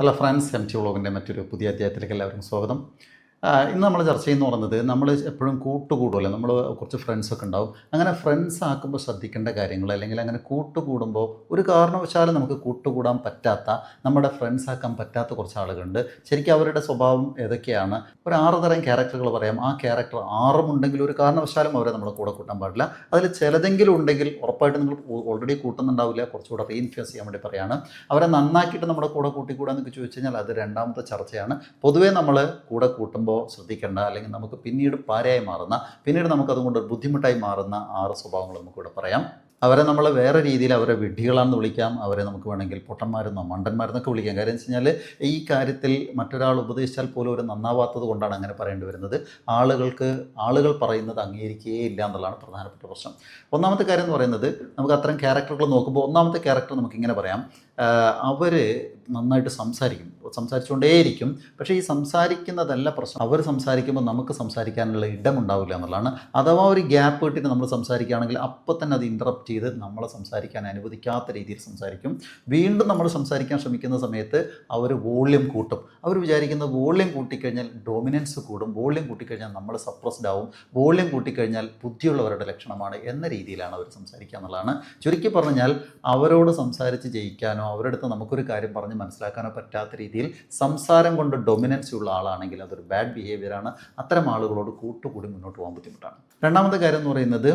Hello friends, MT വ്ളോഗിൻ്റെ മറ്റൊരു പുതിയ അധ്യായത്തിലേക്ക് എല്ലാവർക്കും സ്വാഗതം. ഇന്ന് നമ്മൾ ചർച്ച ചെയ്യുന്നു പറയുന്നത്, നമ്മൾ എപ്പോഴും കൂട്ടുകൂടുമല്ലോ, നമ്മൾ കുറച്ച് ഫ്രണ്ട്സൊക്കെ ഉണ്ടാവും. അങ്ങനെ ഫ്രണ്ട്സ് ആക്കുമ്പോൾ ശ്രദ്ധിക്കേണ്ട കാര്യങ്ങൾ, അല്ലെങ്കിൽ അങ്ങനെ കൂട്ടുകൂടുമ്പോൾ ഒരു കാരണവശാലും നമുക്ക് കൂട്ടുകൂടാൻ പറ്റാത്ത, നമ്മുടെ ഫ്രണ്ട്സ് ആക്കാൻ പറ്റാത്ത കുറച്ച് ആളുകളുണ്ട്. ശരിക്കും അവരുടെ സ്വഭാവം ഏതൊക്കെയാണ്? ഒരു 6 തരം ക്യാരക്ടറുകൾ പറയാം. ആ ക്യാരക്ടർ 6 ഉണ്ടെങ്കിൽ ഒരു കാരണവശാലും അവരെ നമ്മൾ കൂടെ കൂട്ടാൻ പാടില്ല. അതിൽ ചിലതെങ്കിലും ഉണ്ടെങ്കിൽ ഉറപ്പായിട്ട് നിങ്ങൾ ഓൾറെഡി കൂട്ടുന്നുണ്ടാവില്ല, കുറച്ചുകൂടെ റീഇൻഫ്യൂസ് ചെയ്യാൻ വേണ്ടി പറയുകയാണ്. അവരെ നന്നാക്കിയിട്ട് നമ്മുടെ കൂടെ കൂട്ടിക്കൂടാന്നൊക്കെ ചോദിച്ചു കഴിഞ്ഞാൽ അത് രണ്ടാമത്തെ ചർച്ചയാണ്. പൊതുവേ നമ്മൾ കൂടെ കൂട്ടുമ്പോൾ ശ്രദ്ധിക്കേണ്ട, അല്ലെങ്കിൽ നമുക്ക് പിന്നീട് പാരയായി മാറുന്ന, പിന്നീട് നമുക്കതുകൊണ്ട് ബുദ്ധിമുട്ടായി മാറുന്ന 6 സ്വഭാവങ്ങൾ നമുക്കിവിടെ പറയാം. അവരെ നമ്മൾ വേറെ രീതിയിൽ അവരെ വിഡ്ഢികളാണെന്ന് വിളിക്കാം, അവരെ നമുക്ക് വേണമെങ്കിൽ പൊട്ടന്മാരെന്നോ മണ്ടന്മാരെന്നൊക്കെ വിളിക്കാം. കാര്യം എന്ന് വെച്ച് കഴിഞ്ഞാൽ ഈ കാര്യത്തിൽ മറ്റൊരാൾ ഉപദേശിച്ചാൽ പോലും ഒരു നന്നാവാത്തത് കൊണ്ടാണ് അങ്ങനെ പറയേണ്ടി വരുന്നത്. ആളുകൾ പറയുന്നത് അംഗീകരിക്കുകയില്ല എന്നുള്ളതാണ് പ്രധാനപ്പെട്ട പ്രശ്നം. ഒന്നാമത്തെ കാര്യം എന്ന് പറയുന്നത്, നമുക്ക് അത്തരം ക്യാരക്ടറുകൾ നോക്കുമ്പോൾ ഒന്നാമത്തെ ക്യാരക്ടർ നമുക്കിങ്ങനെ പറയാം, അവർ നന്നായിട്ട് സംസാരിച്ചുകൊണ്ടേയിരിക്കും. പക്ഷേ ഈ സംസാരിക്കുന്നതല്ല പ്രശ്നം, അവർ സംസാരിക്കുമ്പോൾ നമുക്ക് സംസാരിക്കാനുള്ള ഇടമുണ്ടാവില്ല എന്നുള്ളതാണ്. അഥവാ ഒരു ഗ്യാപ്പ് ഇട്ടിട്ട് നമ്മൾ സംസാരിക്കുകയാണെങ്കിൽ അപ്പോൾ തന്നെ അത് ഇൻറ്ററപ്റ്റ് ചെയ്ത് നമ്മളെ സംസാരിക്കാൻ അനുവദിക്കാത്ത രീതിയിൽ സംസാരിക്കും. വീണ്ടും നമ്മൾ സംസാരിക്കാൻ ശ്രമിക്കുന്ന സമയത്ത് അവർ വോള്യം കൂട്ടും. അവർ വിചാരിക്കുന്നത് വോള്യം കൂട്ടിക്കഴിഞ്ഞാൽ ഡോമിനൻസ് കൂടും, വോള്യം കൂട്ടിക്കഴിഞ്ഞാൽ നമ്മൾ സപ്രസ്ഡ് ആവും, വോള്യം കൂട്ടിക്കഴിഞ്ഞാൽ ബുദ്ധിയുള്ളവരുടെ ലക്ഷണമാണ് എന്ന രീതിയിലാണ് അവർ സംസാരിക്കുക എന്നുള്ളതാണ്. ചുരുക്കി പറഞ്ഞാൽ, അവരോട് സംസാരിച്ച് ജയിക്കാനോ അവരുടെ അടുത്ത് നമുക്കൊരു കാര്യം പറഞ്ഞ് മനസ്സിലാക്കാനോ പറ്റാത്ത രീതിയിൽ സംസാരം കൊണ്ട് ഡൊമിനൻസി ഉള്ള ആളാണെങ്കിൽ അതൊരു ബാഡ് ബിഹേവിയറാണ്. അത്തരം ആളുകളോട് കൂട്ടുകൂടി മുന്നോട്ട് പോകാൻ ബുദ്ധിമുട്ടാണ്. രണ്ടാമത്തെ കാര്യം എന്ന് പറയുന്നത്,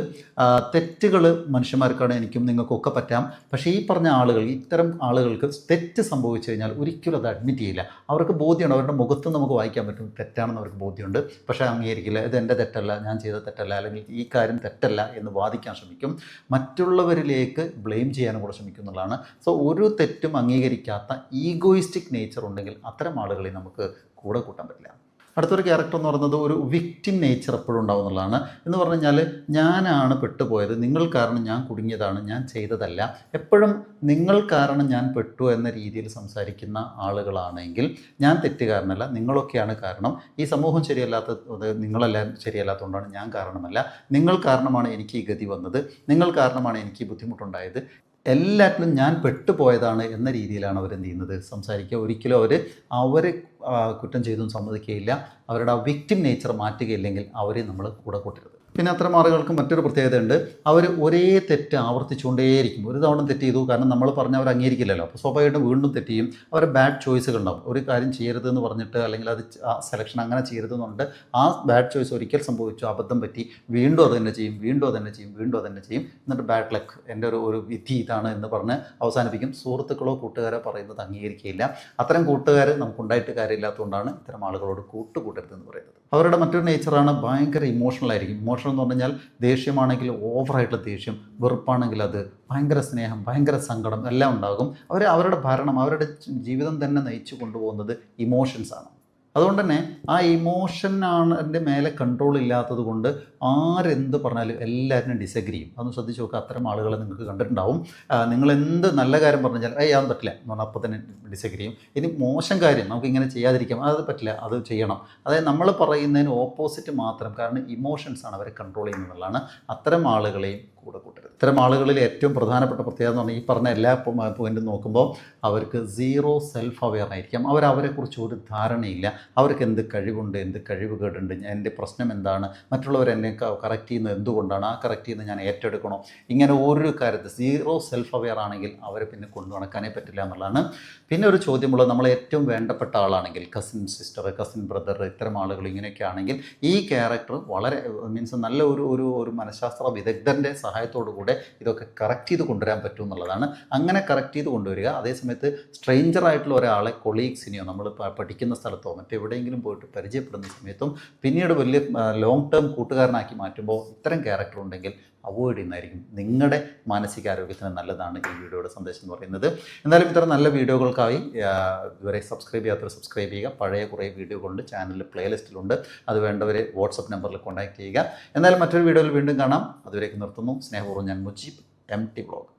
തെറ്റുകൾ മനുഷ്യന്മാർക്കാണ്, എനിക്കും നിങ്ങൾക്കൊക്കെ പറ്റാം. പക്ഷേ ഈ പറഞ്ഞ ആളുകൾ, ഇത്തരം ആളുകൾക്ക് തെറ്റ് സംഭവിച്ചു കഴിഞ്ഞാൽ ഒരിക്കലും അത് അഡ്മിറ്റ് ചെയ്യില്ല. അവർക്ക് ബോധ്യമുണ്ട്, അവരുടെ മുഖത്ത് നമുക്ക് വായിക്കാൻ പറ്റും തെറ്റാണെന്ന് അവർക്ക് ബോധ്യമുണ്ട്. പക്ഷേ അംഗീകരിക്കില്ല. ഇത് എൻ്റെ തെറ്റല്ല, ഞാൻ ചെയ്ത തെറ്റല്ല, അല്ലെങ്കിൽ ഈ കാര്യം തെറ്റല്ല എന്ന് വാദിക്കാൻ ശ്രമിക്കും. മറ്റുള്ളവരിലേക്ക് ബ്ലെയിം ചെയ്യാനും കൂടെ ശ്രമിക്കും എന്നുള്ളതാണ്. സോ ഒരു തെറ്റും അംഗീകരിക്കാത്ത ഈഗോയിസ്റ്റിക് നേച്ചർ ഉണ്ടെങ്കിൽ അത്തരം ആളുകളെ നമുക്ക് കൂടെ കൂട്ടാൻ പറ്റില്ല. അടുത്തൊരു ക്യാരക്ടർ എന്ന് പറയുന്നത്, ഒരു വിക്ടിം നേച്ചർ എപ്പോഴും ഉണ്ടാവും എന്നുള്ളതാണ്. എന്ന് പറഞ്ഞു കഴിഞ്ഞാൽ, ഞാനാണ് പെട്ടുപോയത്, നിങ്ങൾ കാരണം ഞാൻ കുടുങ്ങിയതാണ്, ഞാൻ ചെയ്തതല്ല. എപ്പോഴും നിങ്ങൾ കാരണം ഞാൻ പെട്ടു എന്ന രീതിയിൽ സംസാരിക്കുന്ന ആളുകളാണെങ്കിൽ ഞാൻ തെറ്റുകാരനല്ല, നിങ്ങളൊക്കെയാണ് കാരണം. ഈ സമൂഹം ശരിയല്ലാത്തത് നിങ്ങളെല്ലാം ശരിയല്ലാത്തതുകൊണ്ടാണ്, ഞാൻ കാരണമല്ല. നിങ്ങൾ കാരണമാണ് എനിക്ക് ഈ ഗതി വന്നത്, നിങ്ങൾ കാരണമാണ് എനിക്ക് ഈ ബുദ്ധിമുട്ടുണ്ടായത്, എല്ലാറ്റിലും ഞാൻ പെട്ടുപോയതാണ് എന്ന രീതിയിലാണ് അവരെന്ത് ചെയ്യുന്നത്, സംസാരിക്കുക. ഒരിക്കലും അവരെ കുറ്റം ചെയ്തും സമ്മതിക്കുകയില്ല. അവരുടെ ആ വിക്ടിം നേച്ചർ മാറ്റുകയില്ലെങ്കിൽ അവരെ നമ്മൾ കൂടെ കൂട്ടരുത്. പിന്നെ അത്തരം ആളുകൾക്ക് മറ്റൊരു പ്രത്യേകതയുണ്ട്, അവർ ഒരേ തെറ്റ് ആവർത്തിച്ചുകൊണ്ടേയിരിക്കും. ഒരു തവണ തെറ്റ് ചെയ്തു, കാരണം നമ്മൾ പറഞ്ഞാൽ അവർ അംഗീകരിക്കില്ലല്ലോ, അപ്പോൾ സ്വാഭാവികമായിട്ടും വീണ്ടും തെറ്റ് ചെയ്യും. അവരെ ബാഡ് ചോയ്സുകൾ ഉണ്ടാവും. ഒരു കാര്യം ചെയ്യരുതെന്ന് പറഞ്ഞിട്ട്, അല്ലെങ്കിൽ അത് ആ സെലക്ഷൻ അങ്ങനെ ചെയ്യരുതെന്ന് പറഞ്ഞിട്ട് ആ ബാഡ് ചോയ്സ് ഒരിക്കൽ സംഭവിച്ചു, അബദ്ധം പറ്റി, വീണ്ടും അത് തന്നെ ചെയ്യും, വീണ്ടും അത് തന്നെ ചെയ്യും, വീണ്ടും അത് തന്നെ ചെയ്യും. എന്നിട്ട് ബാഡ് ലക്ക്, എൻ്റെ ഒരു വിധി ഇതാണ് എന്ന് പറഞ്ഞ് അവസാനിപ്പിക്കും. സുഹൃത്തുക്കളോ കൂട്ടുകാരോ പറയുന്നത് അംഗീകരിക്കുകയില്ല. അത്തരം കൂട്ടുകാർ നമുക്കുണ്ടായിട്ട് കാര്യമില്ലാത്തതുകൊണ്ടാണ് ഇത്തരം ആളുകളോട് കൂട്ടുകൂട്ടരുതെന്ന് പറയുന്നത്. അവരുടെ മറ്റൊരു നേച്ചറാണ് ഭയങ്കര ഇമോഷണൽ ആയിരിക്കും. ഇമോഷണൽ എന്ന് പറഞ്ഞു കഴിഞ്ഞാൽ, ദേഷ്യമാണെങ്കിൽ ഓവറായിട്ടുള്ള ദേഷ്യം, വെറുപ്പാണെങ്കിൽ അത് ഭയങ്കര സ്നേഹം, ഭയങ്കര സങ്കടം എല്ലാം ഉണ്ടാകും. അവരുടെ ഭരണം, അവരുടെ ജീവിതം തന്നെ നയിച്ചു കൊണ്ടുപോകുന്നത് ഇമോഷൻസാണ്. അതുകൊണ്ട് തന്നെ ആ ഇമോഷനാണ് എൻ്റെ മേലെ കൺട്രോൾ ഇല്ലാത്തത് കൊണ്ട് ആരെന്ത് പറഞ്ഞാലും എല്ലാവരും ഡിസഗ്രി ചെയ്യും. അതൊന്ന് ശ്രദ്ധിച്ച് നോക്കുക. അത്തരം ആളുകളെ നിങ്ങൾക്ക് കണ്ടിട്ടുണ്ടാവും. നിങ്ങൾ എന്ത് നല്ല കാര്യം പറഞ്ഞാൽ അതൊന്നും പറ്റില്ല എന്ന് പറഞ്ഞാൽ അപ്പോൾ തന്നെ ഡിസഗ്രി ചെയ്യും. ഇനി മോശം കാര്യം നമുക്കിങ്ങനെ ചെയ്യാതിരിക്കാം, അത് പറ്റില്ല, അത് ചെയ്യണം. അതായത് നമ്മൾ പറയുന്നതിന് ഓപ്പോസിറ്റ് മാത്രം, കാരണം ഇമോഷൻസാണ് അവരെ കൺട്രോൾ ചെയ്യുന്നതെന്നുള്ളതാണ്. അത്തരം ആളുകളെയും കൂടെ കൂട്ടരുത്. ഇത്തരം ആളുകളിൽ ഏറ്റവും പ്രധാനപ്പെട്ട പ്രത്യേകത എന്ന് പറഞ്ഞാൽ, ഈ പറഞ്ഞ എല്ലാ പോയിന്റും നോക്കുമ്പോൾ അവർക്ക് 0 സെൽഫ് അവെയർ ആയിരിക്കാം. അവരെക്കുറിച്ച് ഒരു ധാരണയില്ല. അവർക്ക് എന്ത് കഴിവുണ്ട്, എന്ത് കഴിവുകേടുണ്ട്, എൻ്റെ പ്രശ്നം എന്താണ്, മറ്റുള്ളവർ എന്നെ കറക്റ്റ് ചെയ്യുന്നത് എന്തുകൊണ്ടാണ്, ആ കറക്റ്റ് ചെയ്യുന്നത് ഞാൻ ഏറ്റെടുക്കണോ, ഇങ്ങനെ ഒരു കാര്യത്തിൽ 0 സെൽഫ് അവെയർ ആണെങ്കിൽ അവരെ പിന്നെ കൊണ്ടു നടക്കാനേ പറ്റില്ല എന്നുള്ളതാണ്. പിന്നെ ഒരു ചോദ്യമുള്ളത്, നമ്മൾ ഏറ്റവും വേണ്ടപ്പെട്ട ആളാണെങ്കിൽ, കസിൻ സിസ്റ്റർ, കസിൻ ബ്രദർ, ഇത്തരം ആളുകൾ ഇങ്ങനെയൊക്കെ ആണെങ്കിൽ ഈ ക്യാരക്ടർ വളരെ നല്ല ഒരു മനഃശാസ്ത്ര വിദഗ്ധൻ്റെ സഹായത്തോടു കൂടെ ഇതൊക്കെ കറക്റ്റ് ചെയ്ത് കൊണ്ടുവരാൻ പറ്റും എന്നുള്ളതാണ്. അങ്ങനെ കറക്റ്റ് ചെയ്ത് കൊണ്ടുവരിക. അതേസമയത്ത് സ്ട്രേഞ്ചർ ആയിട്ടുള്ള ഒരാളെ, കൊളീഗ്സിനെയോ നമ്മൾ പഠിക്കുന്ന സ്ഥലത്തോ മറ്റെവിടെയെങ്കിലും പോയിട്ട് പരിചയപ്പെടുന്ന സമയത്തും പിന്നീട് വലിയ ലോങ് ടേം കൂട്ടുകാരനാക്കി മാറ്റുമ്പോൾ ഇത്തരം ക്യാരക്ടർ ഉണ്ടെങ്കിൽ അവോയ്ഡ് ചെയ്യുന്നതായിരിക്കും നിങ്ങളുടെ മാനസികാരോഗ്യത്തിന് നല്ലതാണ് ഈ വീഡിയോയുടെ സന്ദേശം എന്ന് പറയുന്നത്. എന്തായാലും ഇത്തരം നല്ല വീഡിയോകൾക്കായി ഇതുവരെ സബ്സ്ക്രൈബ് ചെയ്യാത്തവർ സബ്സ്ക്രൈബ് ചെയ്യുക. പഴയ കുറേ വീഡിയോകളുണ്ട് ചാനലിൽ, പ്ലേലിസ്റ്റിലുണ്ട്. അത് വേണ്ടവർ വാട്സപ്പ് നമ്പറിൽ കോൺടാക്ട് ചെയ്യുക. എന്തായാലും മറ്റൊരു വീഡിയോയിൽ വീണ്ടും കാണാം. അതുവരേക്ക് നിർത്തുന്നു. സ്നേഹപൂർവ്വം ഞാൻ മുജീബ്, MT വ്ളോഗ്.